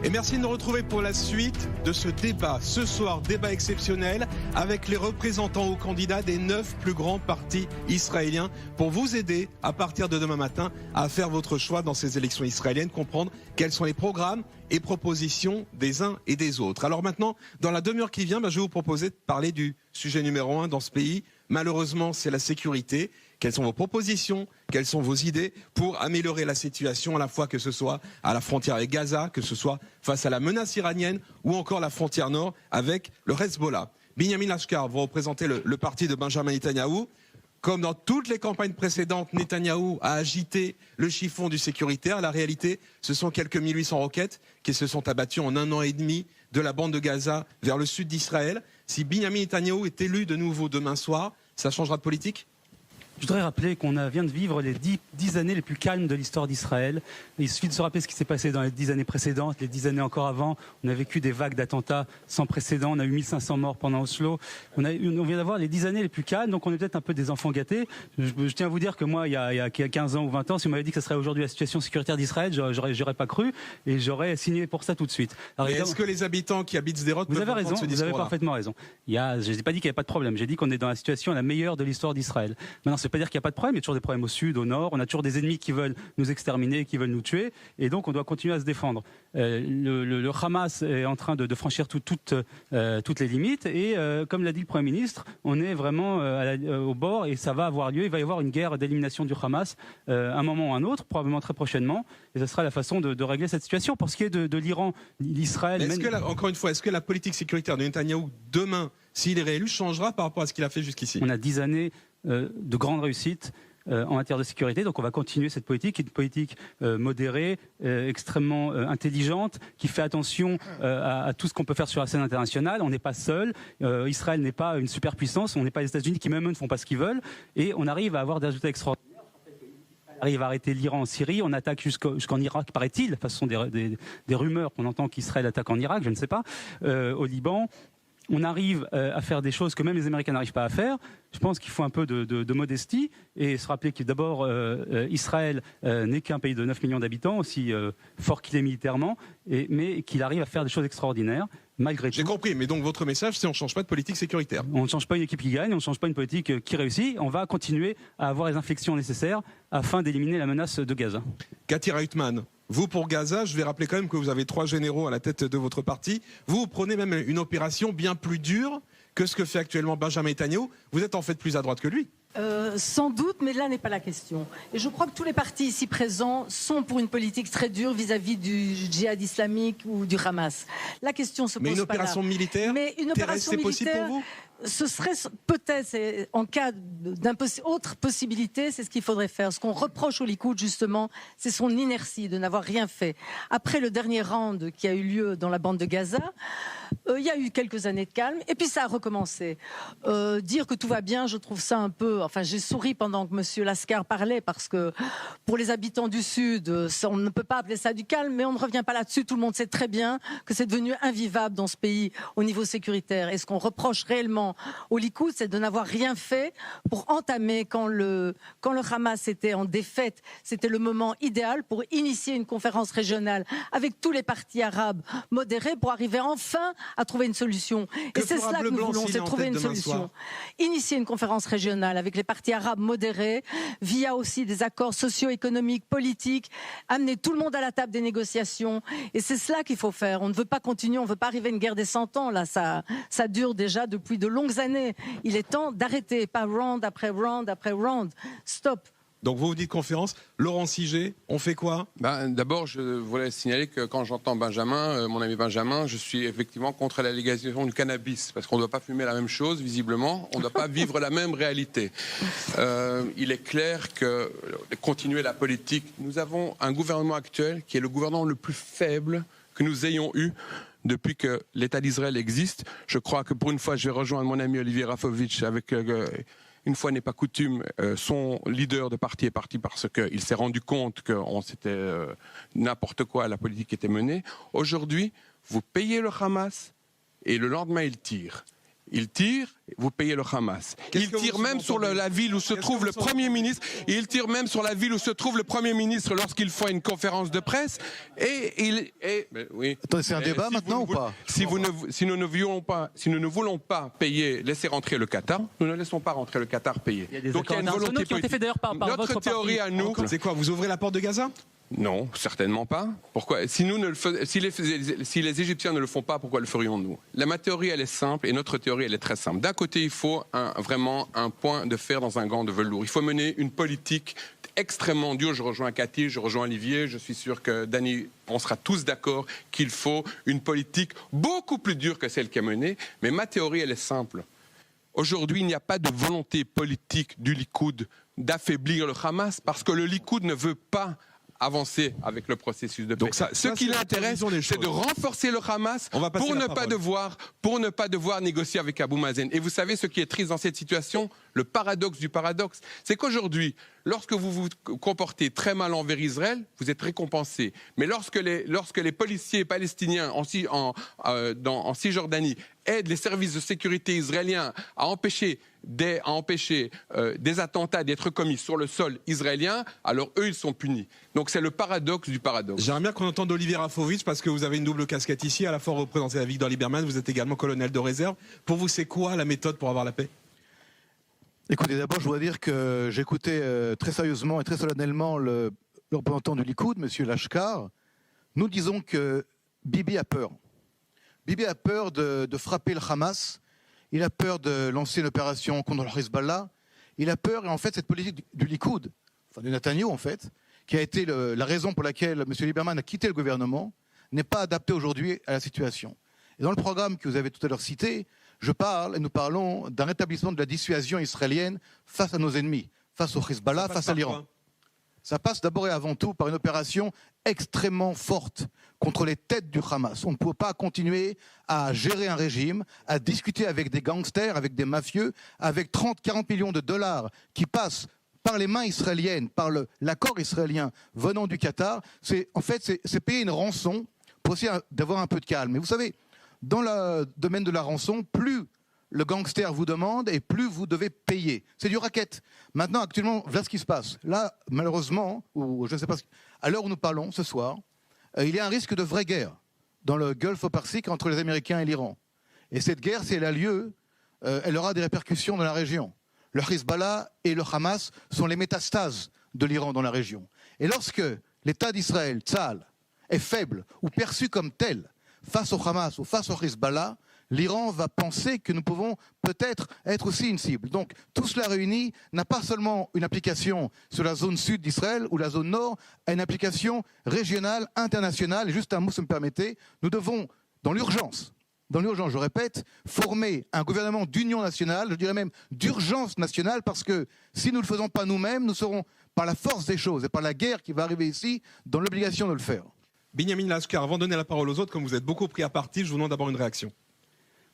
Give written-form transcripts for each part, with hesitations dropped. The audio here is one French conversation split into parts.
Et merci de nous retrouver pour la suite de ce débat. Ce soir, débat exceptionnel avec les représentants ou candidats des 9 plus grands partis israéliens pour vous aider à partir de demain matin à faire votre choix dans ces élections israéliennes, comprendre quels sont les programmes et propositions des uns et des autres. Alors maintenant, dans la demi-heure qui vient, je vais vous proposer de parler du sujet numéro 1 dans ce pays. Malheureusement, c'est la sécurité. Quelles sont vos propositions? Quelles sont vos idées pour améliorer la situation, à la fois que ce soit à la frontière avec Gaza, que ce soit face à la menace iranienne ou encore la frontière nord avec le Hezbollah? Binyamin Lashkar, vous représentez le parti de Benjamin Netanyahou. Comme dans toutes les campagnes précédentes, Netanyahou a agité le chiffon du sécuritaire. La réalité, ce sont quelques 1800 roquettes qui se sont abattues en 1 an et demi de la bande de Gaza vers le sud d'Israël. Si Binyamin Netanyahou est élu de nouveau demain soir, ça changera de politique? Je voudrais rappeler qu'on vient de vivre les 10 années les plus calmes de l'histoire d'Israël. Il suffit de se rappeler ce qui s'est passé dans les 10 années précédentes, les 10 années encore avant. On a vécu des vagues d'attentats sans précédent. On a eu 1500 morts pendant Oslo. On vient d'avoir les 10 années les plus calmes, donc on est peut-être un peu des enfants gâtés. Je tiens à vous dire que moi, il y a 15 ans ou 20 ans, si on m'avait dit que ce serait aujourd'hui la situation sécuritaire d'Israël, j'aurais pas cru et j'aurais signé pour ça tout de suite. Est-ce que les habitants qui habitent Sderot peuvent comprendre ce discours-là? Vous avez parfaitement raison. Je n'ai pas dit qu'il n'y avait pas de problème. J'ai dit qu'on est dans la situation la meilleure de l'histoire d'Israël. Maintenant, ça ne veut pas dire qu'il n'y a pas de problème. Il y a toujours des problèmes au sud, au nord. On a toujours des ennemis qui veulent nous exterminer, qui veulent nous tuer. Et donc, on doit continuer à se défendre. Le Hamas est en train de franchir toutes les limites. Et comme l'a dit le Premier ministre, on est vraiment au bord et ça va avoir lieu. Il va y avoir une guerre d'élimination du Hamas un moment ou un autre, probablement très prochainement. Et ce sera la façon de régler cette situation. Pour ce qui est de l'Iran, l'Israël... Encore une fois, est-ce que la politique sécuritaire de Netanyahou, demain, s'il est réélu, changera par rapport à ce qu'il a fait jusqu'ici? On a 10 années de grande réussite en matière de sécurité, donc on va continuer cette politique, qui est une politique modérée, extrêmement intelligente, qui fait attention à tout ce qu'on peut faire sur la scène internationale. On n'est pas seul, Israël n'est pas une superpuissance, on n'est pas les États-Unis qui même eux ne font pas ce qu'ils veulent, et on arrive à avoir des résultats extraordinaires. On arrive à arrêter l'Iran en Syrie, on attaque jusqu'en Irak, paraît-il, enfin, ce sont des rumeurs qu'on entend qu'Israël attaque en Irak, je ne sais pas, au Liban. On arrive à faire des choses que même les Américains n'arrivent pas à faire. Je pense qu'il faut un peu de modestie et se rappeler que d'abord, Israël n'est qu'un pays de 9 millions d'habitants, aussi fort qu'il est militairement, mais qu'il arrive à faire des choses extraordinaires, malgré tout. J'ai compris, mais donc votre message, c'est on ne change pas de politique sécuritaire. On ne change pas une équipe qui gagne, on ne change pas une politique qui réussit. On va continuer à avoir les inflexions nécessaires afin d'éliminer la menace de Gaza. Katy Reutmann, vous, pour Gaza, je vais rappeler quand même que vous avez 3 généraux à la tête de votre parti. Vous prenez même une opération bien plus dure que ce que fait actuellement Benjamin Netanyahou. Vous êtes en fait plus à droite que lui. Sans doute, mais là n'est pas la question. Et je crois que tous les partis ici présents sont pour une politique très dure vis-à-vis du djihad islamique ou du Hamas. La question se pose pas là. Mais une opération militaire terrestre, c'est possible pour vous? Ce serait peut-être, en cas d'autre possibilité, c'est ce qu'il faudrait faire. Ce qu'on reproche au Likoud, justement, c'est son inertie de n'avoir rien fait. Après le dernier round qui a eu lieu dans la bande de Gaza, il y a eu quelques années de calme, et puis ça a recommencé. Dire que tout va bien, je trouve ça un peu... Enfin, j'ai souri pendant que M. Lashkar parlait, parce que pour les habitants du Sud, on ne peut pas appeler ça du calme, mais on ne revient pas là-dessus. Tout le monde sait très bien que c'est devenu invivable dans ce pays au niveau sécuritaire. Et ce qu'on reproche réellement au Likoud, c'est de n'avoir rien fait pour entamer, quand le Hamas était en défaite, c'était le moment idéal pour initier une conférence régionale avec tous les partis arabes modérés pour arriver enfin à trouver une solution. Et c'est cela que nous voulons, c'est trouver une solution. Initier une conférence régionale avec les partis arabes modérés, via aussi des accords socio-économiques, politiques, amener tout le monde à la table des négociations. Et c'est cela qu'il faut faire. On ne veut pas continuer, on ne veut pas arriver à une guerre des 100 ans. Là, ça dure déjà depuis de longues années. Il est temps d'arrêter, pas round après round après round. Stop. Donc vous dites conférence. Laurent Siget, on fait quoi? D'abord, je voulais signaler que quand j'entends Benjamin, mon ami Benjamin, je suis effectivement contre la légalisation du cannabis, parce qu'on ne doit pas fumer la même chose, visiblement, on ne doit pas vivre la même réalité. Il est clair que continuer la politique, nous avons un gouvernement actuel qui est le gouvernement le plus faible que nous ayons eu depuis que l'État d'Israël existe. Je crois que pour une fois, je vais rejoindre mon ami Olivier Rafovitch avec... une fois n'est pas coutume, son leader de parti est parti parce qu'il s'est rendu compte que c'était n'importe quoi, la politique était menée. Aujourd'hui, vous payez le Hamas et le lendemain, il tire. Il tire, vous payez le Hamas. Il tire même sur la ville où se trouve le Premier ministre. Il tire même sur la ville où se trouve le Premier ministre lorsqu'il fait une conférence de presse. Oui. Attendez, c'est un débat maintenant ou pas? Si nous ne voulons pas payer, laisser rentrer le Qatar, nous ne laissons pas rentrer le Qatar payer. Donc il y a une volonté qui ont été faits d'ailleurs par notre théorie à nous. C'est quoi? Vous ouvrez la porte de Gaza? Non, certainement pas. Pourquoi? Si les Égyptiens ne le font pas, pourquoi le ferions-nous? Ma théorie, elle est simple, et notre théorie, elle est très simple. D'un côté, il faut vraiment un point de fer dans un gant de velours. Il faut mener une politique extrêmement dure. Je rejoins Cathy, je rejoins Olivier, je suis sûr que Dany, on sera tous d'accord qu'il faut une politique beaucoup plus dure que celle qui est menée. Mais ma théorie, elle est simple. Aujourd'hui, il n'y a pas de volonté politique du Likoud d'affaiblir le Hamas parce que le Likoud ne veut pas avancer avec le processus de paix. Donc ce qui l'intéresse, c'est de renforcer le Hamas pour ne pas devoir négocier avec Abou Mazen. Et vous savez ce qui est triste dans cette situation? Le paradoxe du paradoxe, c'est qu'aujourd'hui, lorsque vous vous comportez très mal envers Israël, vous êtes récompensé. Mais lorsque les policiers palestiniens en Cisjordanie aident les services de sécurité israéliens à empêcher des attentats d'être commis sur le sol israélien, alors eux, ils sont punis. Donc c'est le paradoxe du paradoxe. J'aimerais bien qu'on entende Olivier Rafovitch, parce que vous avez une double casquette ici, à la fois représenter la Victor Lieberman, vous êtes également colonel de réserve. Pour vous, c'est quoi la méthode pour avoir la paix? Écoutez, d'abord, je dois dire que j'écoutais très sérieusement et très solennellement le représentant du Likoud, M. Lashkar. Nous disons que Bibi a peur. Bibi a peur de frapper le Hamas. Il a peur de lancer une opération contre le Hezbollah. Il a peur, et en fait, cette politique du Likoud, enfin de Netanyahou en fait, qui a été la raison pour laquelle M. Lieberman a quitté le gouvernement, n'est pas adaptée aujourd'hui à la situation. Et dans le programme que vous avez tout à l'heure cité, nous parlons d'un rétablissement de la dissuasion israélienne face à nos ennemis, face au Hezbollah, face à l'Iran. Ça passe d'abord et avant tout par une opération extrêmement forte contre les têtes du Hamas. On ne peut pas continuer à gérer un régime, à discuter avec des gangsters, avec des mafieux, avec 30-40 millions de dollars qui passent par les mains israéliennes, par l'accord israélien venant du Qatar. C'est payer une rançon pour essayer d'avoir un peu de calme. Et vous savez, dans le domaine de la rançon, plus le gangster vous demande et plus vous devez payer. C'est du racket. Maintenant, actuellement, voilà ce qui se passe. Là, malheureusement, ou je ne sais pas, à l'heure où nous parlons, ce soir, il y a un risque de vraie guerre dans le Golfe Persique entre les Américains et l'Iran. Et cette guerre, si elle a lieu, elle aura des répercussions dans la région. Le Hezbollah et le Hamas sont les métastases de l'Iran dans la région. Et lorsque l'État d'Israël, Tzahal, est faible ou perçu comme tel face au Hamas ou face au Hezbollah, l'Iran va penser que nous pouvons peut-être être aussi une cible. Donc tout cela réuni n'a pas seulement une application sur la zone sud d'Israël ou la zone nord, a une application régionale, internationale. Et juste un mot, si vous me permettez, nous devons, dans l'urgence, je répète, former un gouvernement d'union nationale, je dirais même d'urgence nationale, parce que si nous ne le faisons pas nous-mêmes, nous serons, par la force des choses et par la guerre qui va arriver ici, dans l'obligation de le faire. Binyamin Lashkar, avant de donner la parole aux autres, comme vous êtes beaucoup pris à partie, je vous demande d'abord une réaction.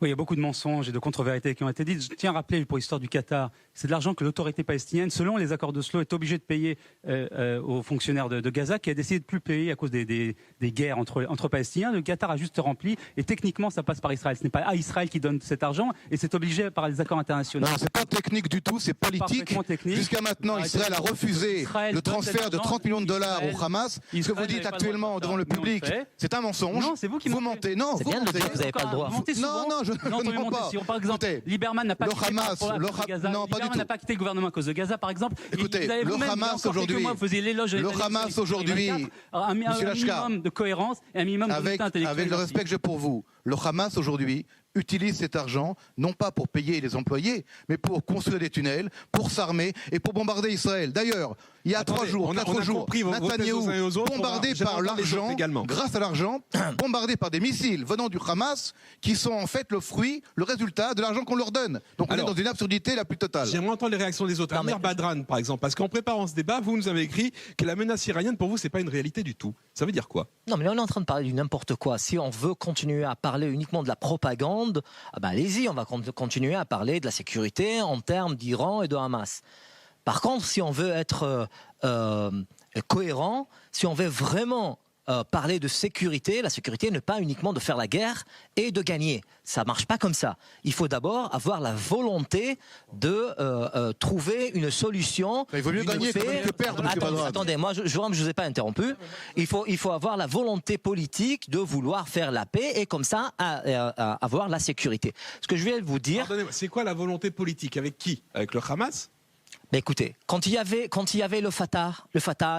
Oui, il y a beaucoup de mensonges et de contre-vérités qui ont été dites. Je tiens à rappeler pour l'histoire du Qatar, c'est de l'argent que l'autorité palestinienne, selon les accords d'Oslo, est obligée de payer aux fonctionnaires de Gaza, qui a décidé de plus payer à cause des guerres entre Palestiniens. Le Qatar a juste rempli, et techniquement, ça passe par Israël. Ce n'est pas à Israël qui donne cet argent, et c'est obligé par les accords internationaux. Non, c'est pas technique du tout, c'est politique. Jusqu'à maintenant, Israël a refusé le transfert de 30 millions de dollars au Hamas. Ce que vous dites actuellement devant le public, c'est un mensonge. Non, c'est vous qui mentez. Non, c'est bien de dire que vous n'avez pas le droit. Non, je ne mens pas. Par exemple, Lieberman n'a pas quitté Gaza. Lieberman n'a pas quitté le gouvernement à cause de Gaza, par exemple. Écoutez, le Hamas aujourd'hui, un minimum de cohérence et un minimum d'honnêteté intellectuelle. Avec le respect que j'ai pour vous, le Hamas aujourd'hui utilise cet argent, non pas pour payer les employés, mais pour construire des tunnels, pour s'armer et pour bombarder Israël. D'ailleurs, il y a 3 jours, 4 jours, Netanyahou, bombardé par l'argent, grâce à l'argent, bombardé par des missiles venant du Hamas, qui sont en fait le fruit, le résultat de l'argent qu'on leur donne. Donc on est dans une absurdité la plus totale. J'aimerais entendre les réactions des autres. Amir Badran, par exemple, parce qu'en préparant ce débat, vous nous avez écrit que la menace iranienne, pour vous, c'est pas une réalité du tout. Ça veut dire quoi? Non, mais là, on est en train de parler du n'importe quoi. Si on veut continuer à parler uniquement de la propagande, allez-y, on va continuer à parler de la sécurité en termes d'Iran et de Hamas. Par contre, si on veut être cohérent, si on veut vraiment parler de sécurité, la sécurité n'est pas uniquement de faire la guerre et de gagner. Ça ne marche pas comme ça. Il faut d'abord avoir la volonté de trouver une solution. Il vaut mieux gagner que perdre. Attendez, moi je ne vous ai pas interrompu. Il faut avoir la volonté politique de vouloir faire la paix et comme ça avoir la sécurité. Ce que je vais vous dire... Pardonnez-moi, c'est quoi la volonté politique? Avec qui? Avec le Hamas? Mais écoutez, quand il y avait le Fatah,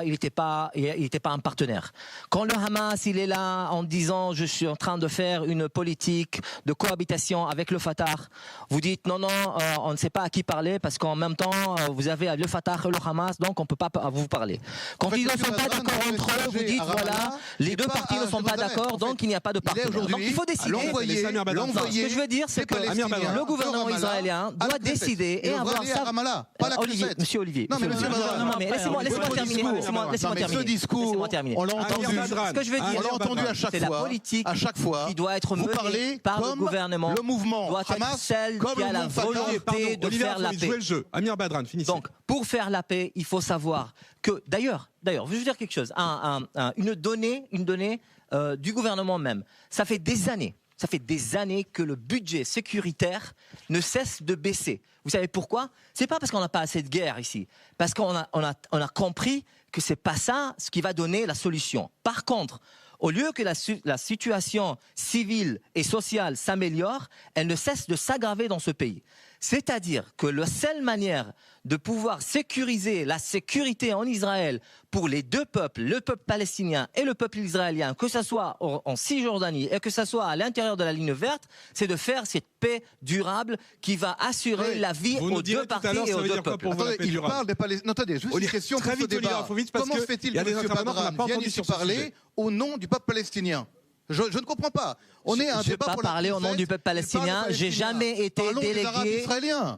il n'était pas un partenaire. Quand le Hamas, il est là en disant je suis en train de faire une politique de cohabitation avec le Fatah, vous dites non, on ne sait pas à qui parler parce qu'en même temps vous avez le Fatah et le Hamas, donc on ne peut pas vous parler. Quand ils ne sont pas d'accord entre eux, vous dites voilà, les deux parties ne sont pas d'accord, donc il n'y a pas de partenaire. Donc il faut décider. Ce que je veux dire, c'est que le gouvernement israélien doit décider et avoir ça. Monsieur Olivier. Non, mais laissez-moi terminer. Ce discours, on l'a entendu. Ce que je veux dire, on l'a entendu à chaque fois. C'est la politique qui doit être menée par le gouvernement. Le mouvement doit être celle qui a la volonté de faire la paix. Jouer le jeu. Amir Badran, finissez. Donc, pour faire la paix, il faut savoir que, d'ailleurs, je vais vous dire quelque chose. Une donnée du gouvernement même. Ça fait des années que le budget sécuritaire ne cesse de baisser. Vous savez pourquoi? C'est pas parce qu'on n'a pas assez de guerre ici, parce qu'on a compris que c'est pas ça ce qui va donner la solution. Par contre, au lieu que la situation civile et sociale s'améliore, elle ne cesse de s'aggraver dans ce pays. C'est-à-dire que la seule manière de pouvoir sécuriser la sécurité en Israël pour les deux peuples, le peuple palestinien et le peuple israélien, que ce soit en Cisjordanie et que ce soit à l'intérieur de la ligne verte, c'est de faire cette paix durable qui va assurer la vie aux deux parties et aux deux peuples. Attendez, il parle des Palestiniens. Attendez, juste une question pour ce débat. Comment se fait-il que M. Badran vienne ici parler au nom du peuple palestinien? Je ne comprends pas. On est un débat pour la Je ne vais pas parler au nom du peuple palestinien. J'ai jamais été délégué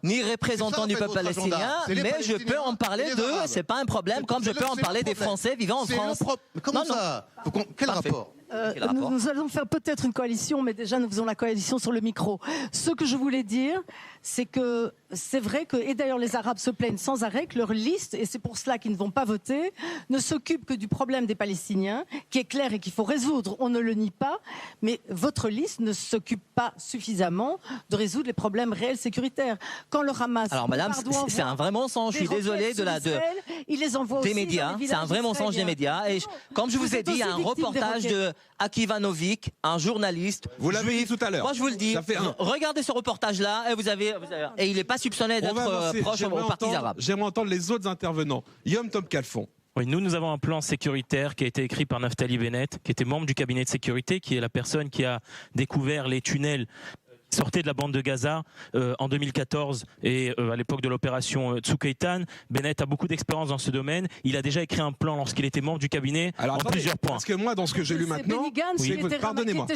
ni représentant du peuple palestinien, mais je peux en parler d'eux. C'est pas un problème, comme je peux en parler des Français vivant en France. Comment ça? Quel rapport? Nous allons faire peut-être une coalition, mais déjà nous faisons la coalition sur le micro. Ce que je voulais dire, c'est que c'est vrai que, et d'ailleurs les Arabes se plaignent sans arrêt, que leur liste, et c'est pour cela qu'ils ne vont pas voter, ne s'occupe que du problème des Palestiniens, qui est clair et qu'il faut résoudre, on ne le nie pas, mais votre liste ne s'occupe pas suffisamment de résoudre les problèmes réels sécuritaires. Quand le Hamas... Alors madame, c'est un vrai mensonge, je suis désolé il les envoie des médias, c'est un vrai mensonge des médias, et comme je vous ai dit, il y a un reportage de Akivanovic, un journaliste. Vous l'avez dit tout à l'heure. Moi je vous le dis, regardez ce reportage-là et il n'est pas soupçonné d'être proche aux partis arabes. J'aimerais entendre les autres intervenants. Yom Tov Kalfon. Oui, nous avons un plan sécuritaire qui a été écrit par Naftali Bennett, qui était membre du cabinet de sécurité, qui est la personne qui a découvert les tunnels sortait de la bande de Gaza en 2014 et à l'époque de l'opération Tsukeitan. Bennett a beaucoup d'expérience dans ce domaine. Il a déjà écrit un plan lorsqu'il était membre du cabinet plusieurs points. Parce que moi, dans ce que j'ai lu maintenant, pardonnez-moi.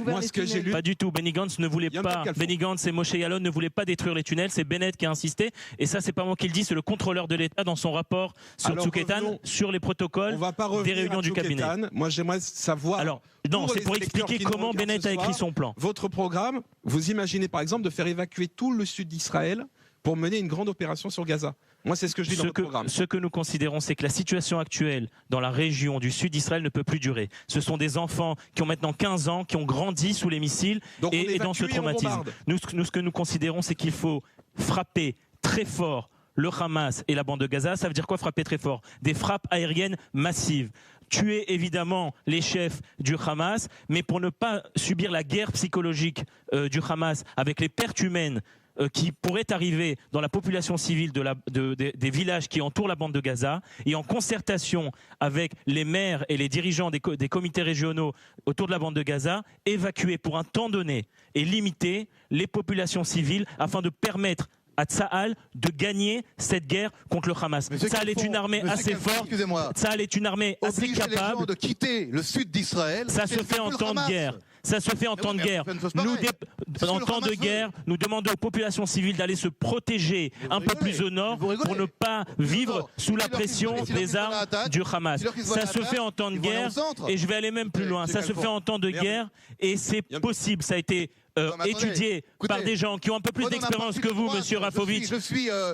Moi, ce que j'ai lu, pas du tout. Benny Gantz ne voulait pas. Benny Gantz et Moshe Yaalon ne voulaient pas détruire les tunnels. C'est Bennett qui a insisté. Et ça, c'est pas moi qui le dis, c'est le contrôleur de l'État dans son rapport sur Tsukeitan, sur les protocoles des réunions du cabinet. Moi, j'aimerais savoir. Alors, non, c'est pour expliquer comment Bennett a écrit son plan. Votre programme, vous imaginez par exemple de faire évacuer tout le sud d'Israël pour mener une grande opération sur Gaza. Moi, c'est ce que je dis dans votre programme. Ce que nous considérons, c'est que la situation actuelle dans la région du sud d'Israël ne peut plus durer. Ce sont des enfants qui ont maintenant 15 ans, qui ont grandi sous les missiles et dans ce traumatisme. Nous, ce que nous considérons, c'est qu'il faut frapper très fort le Hamas et la bande de Gaza. Ça veut dire quoi, frapper très fort? Des frappes aériennes massives. Tuer évidemment les chefs du Hamas, mais pour ne pas subir la guerre psychologique du Hamas avec les pertes humaines qui pourraient arriver dans la population civile des villages qui entourent la bande de Gaza, et en concertation avec les maires et les dirigeants des comités régionaux autour de la bande de Gaza, évacuer pour un temps donné et limiter les populations civiles afin de permettre à Tsahal de gagner cette guerre contre le Hamas. Tsahal est une armée assez forte. Tsahal est une armée assez capable. Les gens de quitter le sud d'Israël. Ça se fait en temps de guerre. Ça se fait en temps de guerre. En temps de guerre, nous demandons aux populations civiles d'aller se protéger un peu plus au nord pour ne pas vivre sous la pression des armes du Hamas. Ça se fait en temps de guerre et je vais aller même plus loin. Ça se fait en temps de guerre et c'est possible. Ça a été étudié par des gens qui ont un peu plus d'expérience que vous, Monsieur Rafovitch.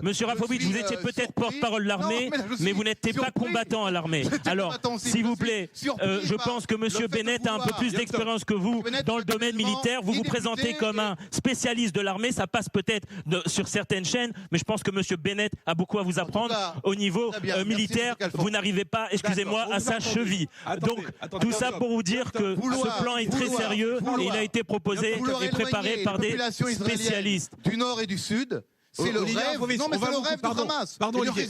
Monsieur Rafovitch, vous étiez peut-être porte-parole de l'armée, mais vous n'étiez pas combattant à l'armée. Alors, s'il vous plaît, je pense que Monsieur Bennett a un peu plus d'expérience que vous dans le domaine militaire. Vous vous présentez comme un spécialiste de l'armée, ça passe peut-être sur certaines chaînes, mais je pense que Monsieur Bennett a beaucoup à vous apprendre au niveau militaire. Vous n'arrivez pas, excusez-moi, à sa cheville. Donc, tout ça pour vous dire que ce plan est très sérieux et il a été proposé et préparé par des spécialistes. Du Nord et du Sud. C'est le rêve. Non, mais c'est le rêve du Hamas. Pardon, Olivier.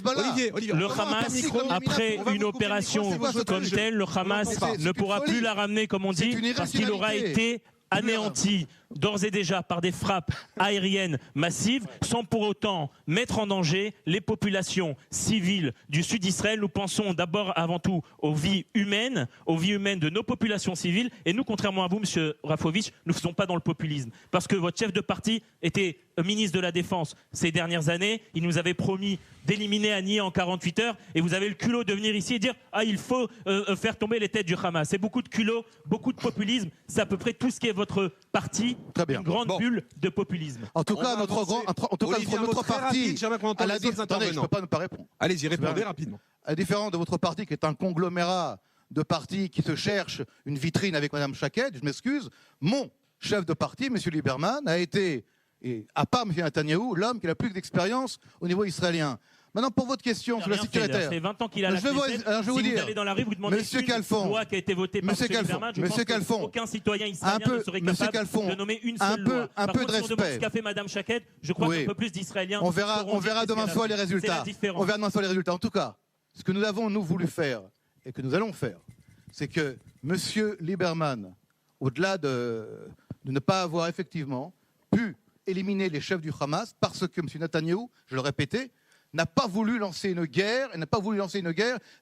Le Hamas, après une opération comme telle, le Hamas ne pourra plus la ramener, comme on dit, parce qu'il aura été anéanti d'ores et déjà par des frappes aériennes massives, sans pour autant mettre en danger les populations civiles du sud d'Israël. Nous pensons d'abord, avant tout, aux vies humaines de nos populations civiles. Et nous, contrairement à vous, Monsieur Rafovitch, nous ne faisons pas dans le populisme. Parce que votre chef de parti était ministre de la Défense ces dernières années. Il nous avait promis d'éliminer Haniyeh en 48 heures. Et vous avez le culot de venir ici et dire « Ah, il faut faire tomber les têtes du Hamas ». C'est beaucoup de culot, beaucoup de populisme. C'est à peu près tout ce qui est votre parti. Très bien. Une grande bulle de populisme. En tout cas, notre parti. Attendez, je ne peux pas ne pas répondre. Allez-y, répondez rapidement. À différence de votre parti, qui est un conglomérat de partis qui se cherchent une vitrine avec Mme Shaked, je m'excuse, mon chef de parti, M. Lieberman, a été, et à part M. Netanyahou, l'homme qui a le plus d'expérience au niveau israélien. Maintenant, pour votre question sur la sécurité. C'est 20 ans qu'il a la Knesset. Alors, je vais vous dire, vous allez dans la rue, vous demandez une loi qui a été votée par M. Lieberman, je pense qu'aucun citoyen israélien ne serait capable de nommer une seule loi. Un peu de respect. Ce qu'a fait Mme Shaked, je crois qu'un peu plus d'Israéliens. On verra demain soir les résultats. On verra demain soir les résultats. En tout cas, ce que nous avons, nous, voulu faire, et que nous allons faire, c'est que M. Lieberman, au-delà de ne pas avoir effectivement pu éliminer les chefs du Hamas, parce que M. Netanyahou, je le répétais, n'a pas voulu lancer une guerre,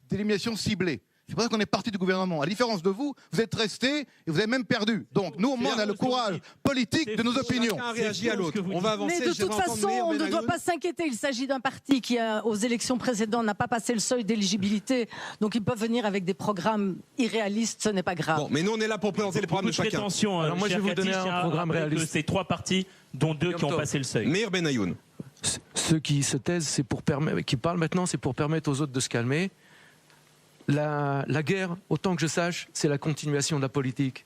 d'élimination ciblée. C'est pour ça qu'on est parti du gouvernement. À la différence de vous, vous êtes restés et vous avez même perdu. Donc nous, au moins, on a le courage politique de nos opinions. Chacun réagit à l'autre. On va avancer. Mais de toute façon, on ne doit pas s'inquiéter. Il s'agit d'un parti qui, aux élections précédentes, n'a pas passé le seuil d'éligibilité. Donc ils peuvent venir avec des programmes irréalistes, ce n'est pas grave. Bon, mais nous, on est là pour présenter les programmes de chacun. Attention, alors moi, je vais vous donner un programme réaliste. Ces trois partis, dont deux qui ont passé le seuil. Meir Benayoun. Ceux qui se taisent, c'est pour permettre, qui parlent maintenant, c'est pour permettre aux autres de se calmer. La guerre, autant que je sache, c'est la continuation de la politique.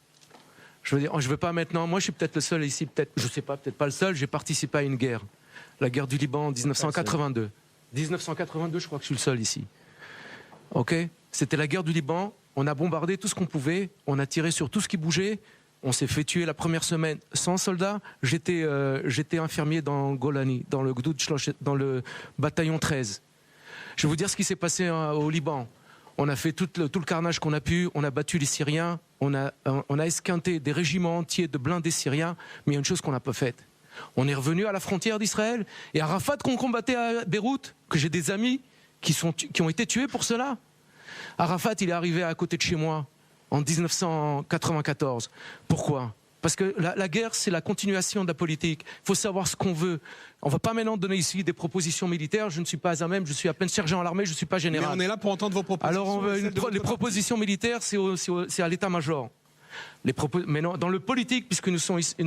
Je veux dire, je veux pas maintenant. Moi, je suis peut-être le seul ici, je sais pas, peut-être pas le seul. J'ai participé à une guerre, la guerre du Liban en 1982. 1982, je crois que je suis le seul ici. Ok, c'était la guerre du Liban. On a bombardé tout ce qu'on pouvait. On a tiré sur tout ce qui bougeait. On s'est fait tuer la première semaine 100 soldats. J'étais infirmier dans Golani, dans le bataillon 13. Je vais vous dire ce qui s'est passé au Liban. On a fait tout le carnage qu'on a pu. On a battu les Syriens. On a esquinté des régiments entiers de blindés syriens. Mais il y a une chose qu'on n'a pas faite. On est revenu à la frontière d'Israël. Et Arafat qu'on combattait à Beyrouth, que j'ai des amis qui ont été tués pour cela. Arafat, il est arrivé à côté de chez moi en 1994. Pourquoi ? Parce que la guerre, c'est la continuation de la politique. Il faut savoir ce qu'on veut. On ne va pas maintenant donner ici des propositions militaires. Je ne suis pas à même, je suis à peine sergent à l'armée, je ne suis pas général. Mais on est là pour entendre vos propositions. Alors, les propositions militaires, c'est à l'état-major. Mais non, dans le politique, puisque nous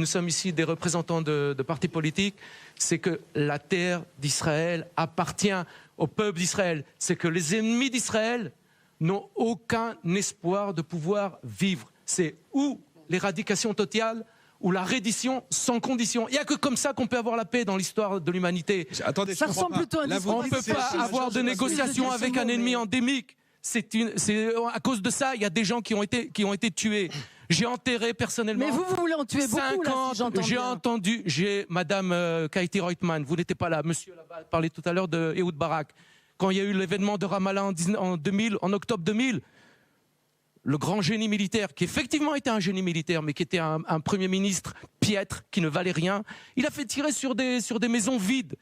sommes ici des représentants de partis politiques, c'est que la terre d'Israël appartient au peuple d'Israël. C'est que les ennemis d'Israël n'ont aucun espoir de pouvoir vivre. C'est ou l'éradication totale ou la reddition sans condition. Il n'y a que comme ça qu'on peut avoir la paix dans l'histoire de l'humanité. Attendez, ça ressemble plutôt à un discours. On ne peut pas avoir de négociations avec un ennemi endémique. C'est à cause de ça, il y a des gens qui ont été tués. J'ai enterré personnellement. Mais vous voulez en tuer beaucoup, là, si j'entends bien. J'ai entendu, Madame Kaiti Reutemann, vous n'étiez pas là, monsieur là-bas parlait tout à l'heure de Ehud Barak. Quand il y a eu l'événement de Ramallah en octobre 2000, le grand génie militaire, qui effectivement était un génie militaire, mais qui était un premier ministre piètre, qui ne valait rien, il a fait tirer sur des maisons vides.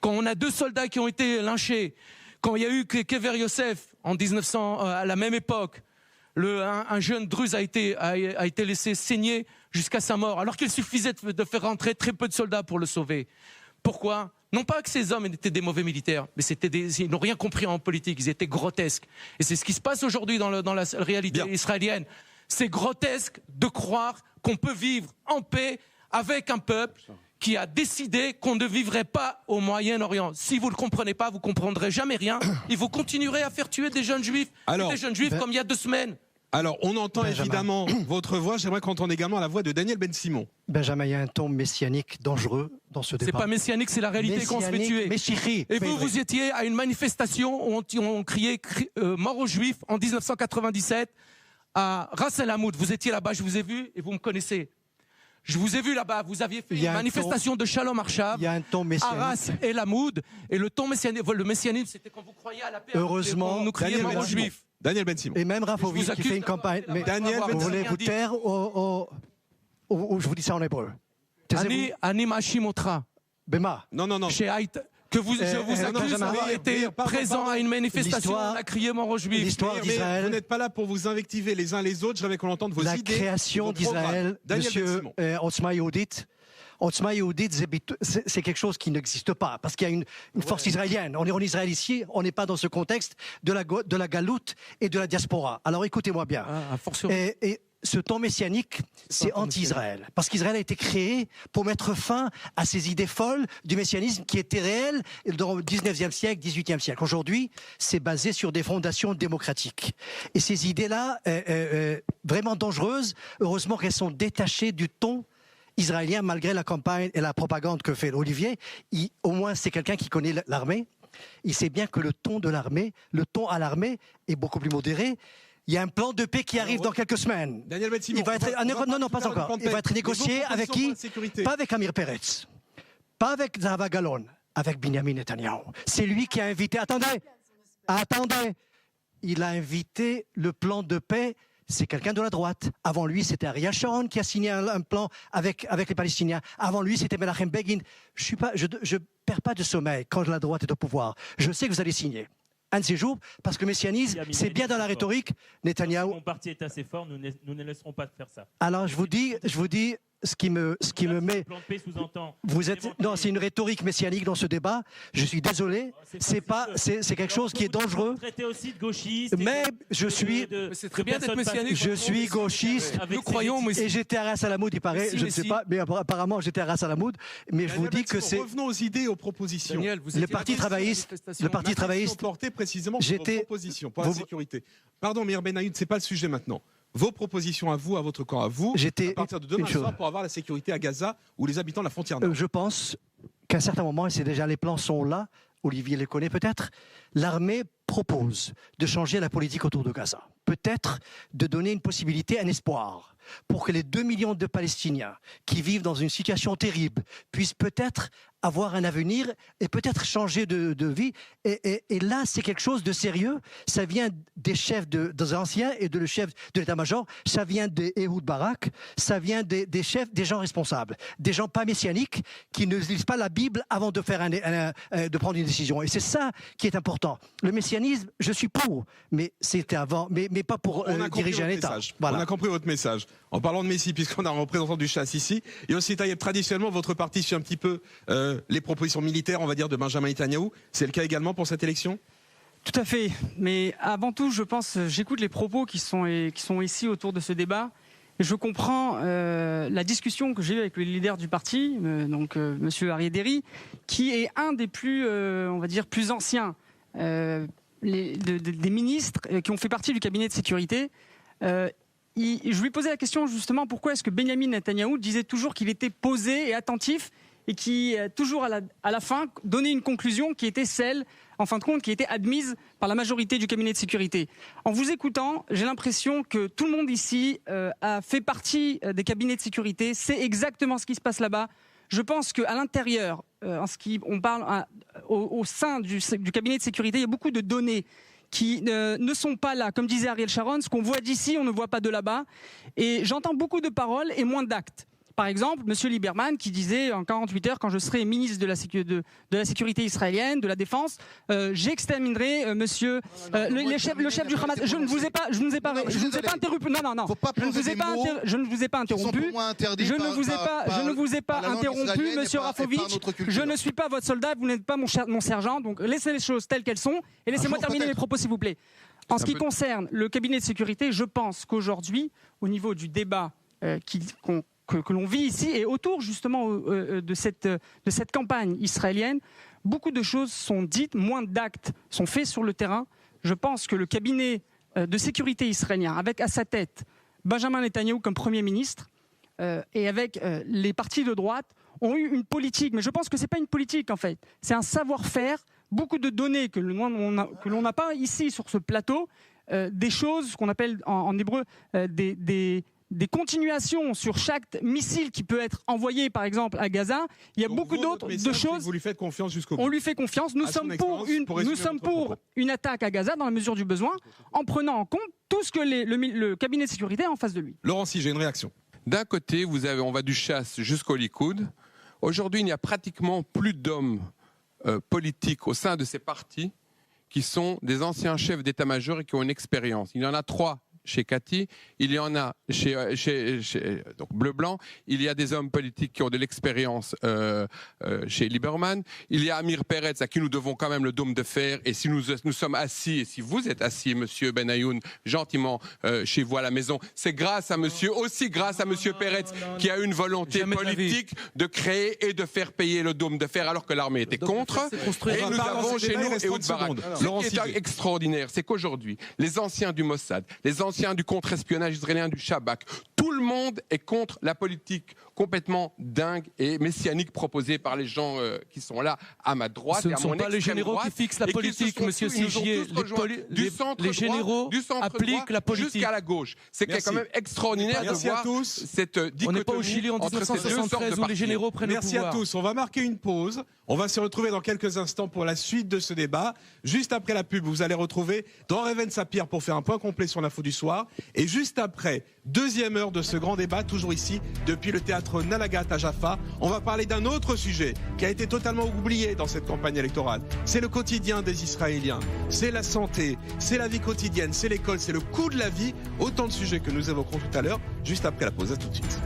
Quand on a 2 soldats qui ont été lynchés, quand il y a eu Kever Yosef en 1900, à la même époque, un jeune druze a été laissé saigner jusqu'à sa mort, alors qu'il suffisait de faire rentrer très peu de soldats pour le sauver. Pourquoi ? Non pas que ces hommes étaient des mauvais militaires, mais ils n'ont rien compris en politique, ils étaient grotesques. Et c'est ce qui se passe aujourd'hui dans la réalité israélienne. C'est grotesque de croire qu'on peut vivre en paix avec un peuple qui a décidé qu'on ne vivrait pas au Moyen-Orient. Si vous ne le comprenez pas, vous ne comprendrez jamais rien. Et vous continuerez à faire tuer des jeunes juifs. Des jeunes juifs comme il y a 2 semaines. Alors, on entend évidemment votre voix. J'aimerais qu'on entende également la voix de Daniel Ben-Simon. Benjamin, il y a un ton messianique dangereux dans ce débat. C'est pas messianique, c'est la réalité qu'on se fait tuer. Et vous étiez à une manifestation où on criait mort aux Juifs en 1997 à Ras El Hamoud. Vous étiez là-bas, je vous ai vu et vous me connaissez. Je vous ai vu là-bas, vous aviez fait une manifestation de Shalom Arshav à Ras El Hamoud. Et le messianisme, c'était quand vous croyez à la paix. Heureusement, nous criez mort aux Juifs. Daniel Ben-Simon. Et même Rafovitch qui fait une campagne. Mais Daniel vous voulez vous taire ou je vous dis ça en hébreu. Ani Mashimotra. Bema. Non. Je vous accuse d'avoir été présent à une manifestation, on a crié mort aux Juifs. L'histoire d'Israël. Vous n'êtes pas là pour vous invectiver les uns les autres, j'aimerais qu'on entende vos idées. La création d'Israël, monsieur Otzma Yehudit. Otzma Yehudit, c'est quelque chose qui n'existe pas, parce qu'il y a une force israélienne. On est en Israël ici, on n'est pas dans ce contexte de la galoute et de la diaspora. Alors écoutez-moi bien. Et ce ton messianique, c'est anti-Israël. Parce qu'Israël a été créé pour mettre fin à ces idées folles du messianisme qui étaient réelles dans le 19e siècle, 18e siècle. Aujourd'hui, c'est basé sur des fondations démocratiques. Et ces idées-là, vraiment dangereuses, heureusement qu'elles sont détachées du ton israélien, malgré la campagne et la propagande que fait Olivier. Au moins, c'est quelqu'un qui connaît l'armée. Il sait bien que le ton à l'armée est beaucoup plus modéré. Il y a un plan de paix qui arrive dans quelques semaines. Daniel Ben-Simon, il va être, pas encore. Il va être négocié avec qui? Pas avec Amir Peretz, pas avec Zahava Galon, avec Benjamin Netanyahu. C'est lui qui a invité. Attendez. Il a invité le plan de paix. C'est quelqu'un de la droite. Avant lui, c'était Ariel Sharon qui a signé un plan avec les Palestiniens. Avant lui, c'était Menachem Begin. Je perds pas de sommeil quand la droite est au pouvoir. Je sais que vous allez signer un de ces jours, parce que le messianisme, c'est bien dans la rhétorique. Netanyahou. Mon parti est assez fort, nous ne laisserons pas faire ça. Alors je vous dis, ce qui me met. Vous êtes non, c'est une rhétorique messianique dans ce débat. Je suis désolé. C'est quelque chose qui est dangereux. Mais je suis. C'est très bien d'être messianique. Je suis gauchiste. Nous croyons. Et j'étais à Ras Al Hamoud, il paraît. Je ne sais pas, mais apparemment j'étais à Ras Al Hamoud. Mais je vous dis que c'est. Revenons aux idées, aux propositions. Le Parti travailliste. Porté précisément pour vos propositions pour la sécurité. Pardon, Meir Ben-Aoud, c'est pas le sujet maintenant. Vos propositions à vous, à votre camp, à vous, à partir de demain soir pour avoir la sécurité à Gaza ou les habitants de la frontière nord. Je pense qu'à un certain moment, et c'est déjà les plans sont là, Olivier les connaît peut-être, l'armée propose de changer la politique autour de Gaza. Peut-être de donner une possibilité, un espoir, pour que les 2 millions de Palestiniens qui vivent dans une situation terrible puissent peut-être avoir un avenir et peut-être changer de vie. Et là, c'est quelque chose de sérieux. Ça vient des chefs des anciens et le chef de l'état-major. Ça vient des Ehud Barak. Ça vient des chefs, des gens responsables. Des gens pas messianiques qui ne lisent pas la Bible avant de faire de prendre une décision. Et c'est ça qui est important. Le messianisme, je suis pour, mais c'était avant, mais pas pour diriger un État. Voilà. On a compris votre message. En parlant de Messie, puisqu'on a un représentant du chasse ici, et aussi Taïeb, traditionnellement, votre parti suit un petit peu les propositions militaires, on va dire, de Benjamin Netanyahou. C'est le cas également pour cette élection ? Tout à fait. Mais avant tout, je pense, j'écoute les propos qui sont ici autour de ce débat. Et je comprends la discussion que j'ai eue avec le leader du parti, Monsieur Aryeh Deri, qui est un des plus, on va dire, plus anciens des ministres qui ont fait partie du cabinet de sécurité. Je lui posais la question justement pourquoi est-ce que Benjamin Netanyahou disait toujours qu'il était posé et attentif et qui toujours à la fin donnait une conclusion qui était celle, en fin de compte, qui était admise par la majorité du cabinet de sécurité. En vous écoutant, j'ai l'impression que tout le monde ici a fait partie des cabinets de sécurité, c'est exactement ce qui se passe là-bas. Je pense qu'à l'intérieur, on parle au sein du cabinet de sécurité, il y a beaucoup de données qui ne sont pas là. Comme disait Ariel Sharon, ce qu'on voit d'ici, on ne voit pas de là-bas. Et j'entends beaucoup de paroles et moins d'actes. Par exemple, M. Lieberman qui disait en 48 heures, quand je serai ministre de la sécurité israélienne, de la défense, j'exterminerai le chef du Hamas. Je ne vous ai pas interrompu. Je ne vous ai pas interrompu. Je ne vous ai pas interrompu, Monsieur Rafovitch. Je ne suis pas votre soldat, vous n'êtes pas mon sergent. Donc laissez les choses telles qu'elles sont et laissez-moi terminer mes propos, s'il vous plaît. En ce qui concerne le cabinet de sécurité, je pense qu'aujourd'hui, au niveau du débat que l'on vit ici et autour justement de cette campagne israélienne, beaucoup de choses sont dites, moins d'actes sont faits sur le terrain. Je pense que le cabinet de sécurité israélien, avec à sa tête Benjamin Netanyahou comme Premier ministre et avec les partis de droite, ont eu une politique. Mais je pense que ce n'est pas une politique en fait, c'est un savoir-faire, beaucoup de données que l'on n'a pas ici sur ce plateau, des choses qu'on appelle en hébreu des continuations sur chaque missile qui peut être envoyé, par exemple, à Gaza. Il y a beaucoup d'autres choses. Vous lui faites confiance jusqu'au bout. On lui fait confiance. Nous sommes pour une attaque à Gaza dans la mesure du besoin, en prenant en compte tout ce que le cabinet de sécurité a en face de lui. Laurent, si j'ai une réaction. D'un côté, on va du Chasse jusqu'au Likoud. Aujourd'hui, il n'y a pratiquement plus d'hommes politiques au sein de ces partis qui sont des anciens chefs d'état-major et qui ont une expérience. Il y en a 3 chez Cathy, il y en a chez donc Bleu-Blanc, il y a des hommes politiques qui ont de l'expérience chez Lieberman, il y a Amir Peretz à qui nous devons quand même le dôme de fer, et si nous sommes assis, et si vous êtes assis, monsieur Benayoun, gentiment chez vous à la maison, c'est grâce à monsieur Peretz qui a une volonté politique de créer et de faire payer le dôme de fer alors que l'armée était contre, et nous avons chez nous Ehud Barak. Ce qui est extraordinaire, c'est qu'aujourd'hui, les anciens du Mossad, les anciens du contre-espionnage israélien du Shabak, tout le monde est contre la politique complètement dingue et messianique proposée par les gens qui sont là à ma droite. Ce ne sont pas les généraux qui fixent la politique, monsieur Sigier. Les généraux appliquent la politique. Jusqu'à la gauche. C'est quand même extraordinaire de voir cette dichotomie. On n'est pas au Chili en 1973 où les généraux prennent le pouvoir. Merci à tous. On va marquer une pause. On va se retrouver dans quelques instants pour la suite de ce débat. Juste après la pub, vous allez retrouver dans Réveil Sapir pour faire un point complet sur l'info du soir. Et juste après, deuxième heure de ce grand débat, toujours ici, depuis le théâtre Nalagat à Jaffa, on va parler d'un autre sujet qui a été totalement oublié dans cette campagne électorale. C'est le quotidien des Israéliens. C'est la santé, c'est la vie quotidienne, c'est l'école, c'est le coût de la vie. Autant de sujets que nous évoquerons tout à l'heure, juste après la pause. À tout de suite.